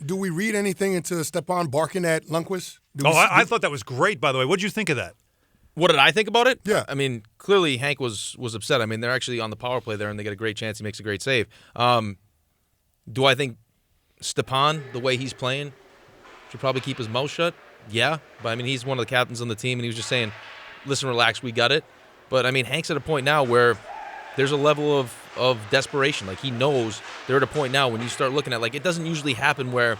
Do we read anything into Stepan barking at Lundqvist? I thought that was great, by the way. What did you think of that? What did I think about it? Yeah. I mean, clearly Hank was upset. I mean, they're actually on the power play there, and they get a great chance. He makes a great save. Do I think Stepan, the way he's playing, should probably keep his mouth shut? Yeah. But, I mean, he's one of the captains on the team, and he was just saying, listen, relax, we got it. But, I mean, Hank's at a point now where there's a level of desperation. Like, he knows they're at a point now when you start looking at, like, it doesn't usually happen where,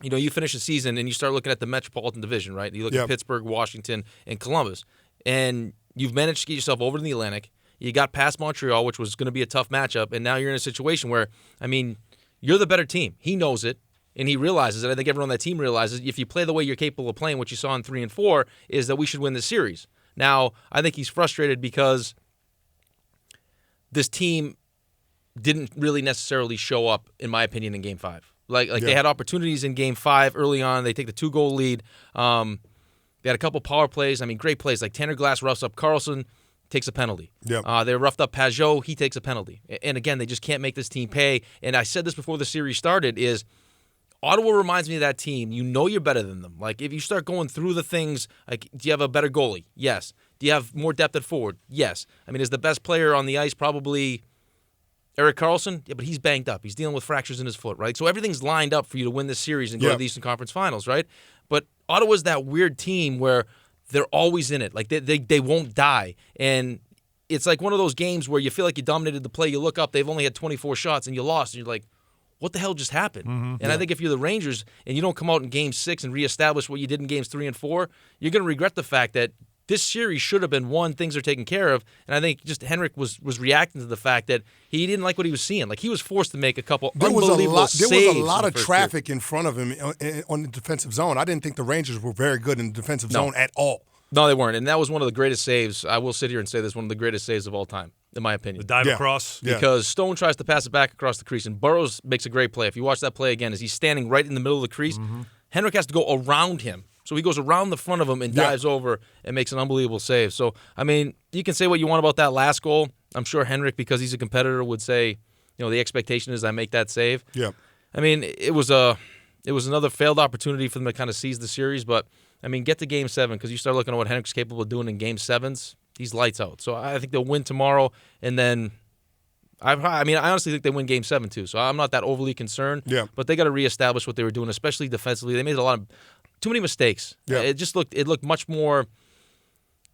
you know, you finish a season and you start looking at the Metropolitan Division, right? You look at Pittsburgh, Washington, and Columbus, and you've managed to get yourself over to the Atlantic. You got past Montreal, which was going to be a tough matchup, and now you're in a situation where, I mean, you're the better team. He knows it, and he realizes it. I think everyone on that team realizes if you play the way you're capable of playing, what you saw in 3 and 4, is that we should win this series. Now, I think he's frustrated because this team didn't really necessarily show up, in my opinion, in Game 5. They had opportunities in Game 5 early on. They take the 2-goal lead. They had a couple power plays. I mean, great plays. Like Tanner Glass roughs up Carlson, takes a penalty. They roughed up Pajot, he takes a penalty. And again, they just can't make this team pay. And I said this before the series started, is Ottawa reminds me of that team. You know you're better than them. Like, if you start going through the things, like, do you have a better goalie? Yes. Do you have more depth at forward? Yes. I mean, is the best player on the ice probably Erik Karlsson? Yeah, but he's banged up. He's dealing with fractures in his foot, right? So everything's lined up for you to win this series and go to the Eastern Conference Finals, right? But Ottawa's that weird team where they're always in it. Like, they won't die. And it's like one of those games where you feel like you dominated the play. You look up, they've only had 24 shots, and you lost. And you're like, what the hell just happened? And I think if you're the Rangers and you don't come out in Game 6 and reestablish what you did in Games 3 and 4, you're going to regret the fact that this series should have been won. Things are taken care of. And I think just Henrik was reacting to the fact that he didn't like what he was seeing. Like, he was forced to make a couple unbelievable saves. There was a lot of traffic in front of him on the defensive zone. I didn't think the Rangers were very good in the defensive zone at all. No, they weren't. And that was one of the greatest saves. I will sit here and say this, one of the greatest saves of all time, in my opinion. The dive across. Because Stone tries to pass it back across the crease, and Burrows makes a great play. If you watch that play again, as he's standing right in the middle of the crease, Henrik has to go around him. So he goes around the front of him and dives over and makes an unbelievable save. So, I mean, you can say what you want about that last goal. I'm sure Henrik, because he's a competitor, would say, you know, the expectation is I make that save. Yeah. I mean, it was another failed opportunity for them to kind of seize the series, but I mean, get to Game 7, because you start looking at what Henrik's capable of doing in Game 7s, he's lights out. So I think they'll win tomorrow, and then I honestly think they win Game 7 too. So I'm not that overly concerned. Yeah. But they got to reestablish what they were doing, especially defensively. They made too many mistakes. Yeah. It looked much more.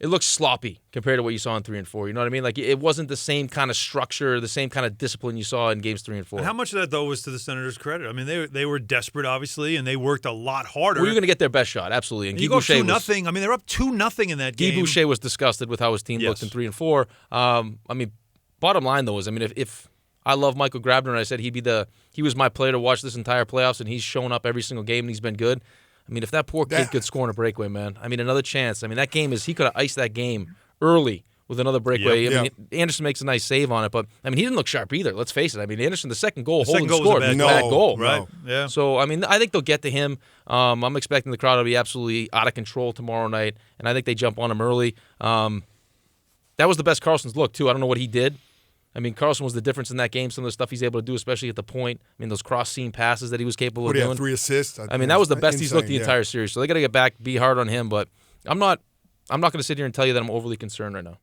It looked sloppy compared to what you saw in 3 and 4. You know what I mean? Like, it wasn't the same kind of structure, the same kind of discipline you saw in Games 3 and 4. And how much of that, though, was to the Senators' credit? I mean, they were desperate, obviously, and they worked a lot harder. Well, you're going to get their best shot, absolutely. And you go 2-0. I mean, they're up 2-0 in that game. Guy Boucher was disgusted with how his team looked in 3 and 4. I mean, bottom line, though, is, I mean, if I love Michael Grabner, and I said he was my player to watch this entire playoffs, and he's shown up every single game, and he's been good. I mean, if that poor kid could score in a breakaway, man, I mean, another chance. I mean, that game he could have iced that game early with another breakaway. I mean, Anderson makes a nice save on it, but I mean, he didn't look sharp either. Let's face it. I mean, Anderson, the second goal, Holden scored, was a bad goal, right? Yeah. So I mean, I think they'll get to him. I'm expecting the crowd to be absolutely out of control tomorrow night, and I think they jump on him early. That was the best Karlsson's look too. I don't know what he did. I mean, Karlsson was the difference in that game. Some of the stuff he's able to do, especially at the point. I mean, those cross-seam passes that he was capable of doing. He had 3 assists. I mean, that was the best he's looked the entire series. So they got to get back, be hard on him. But I'm not going to sit here and tell you that I'm overly concerned right now.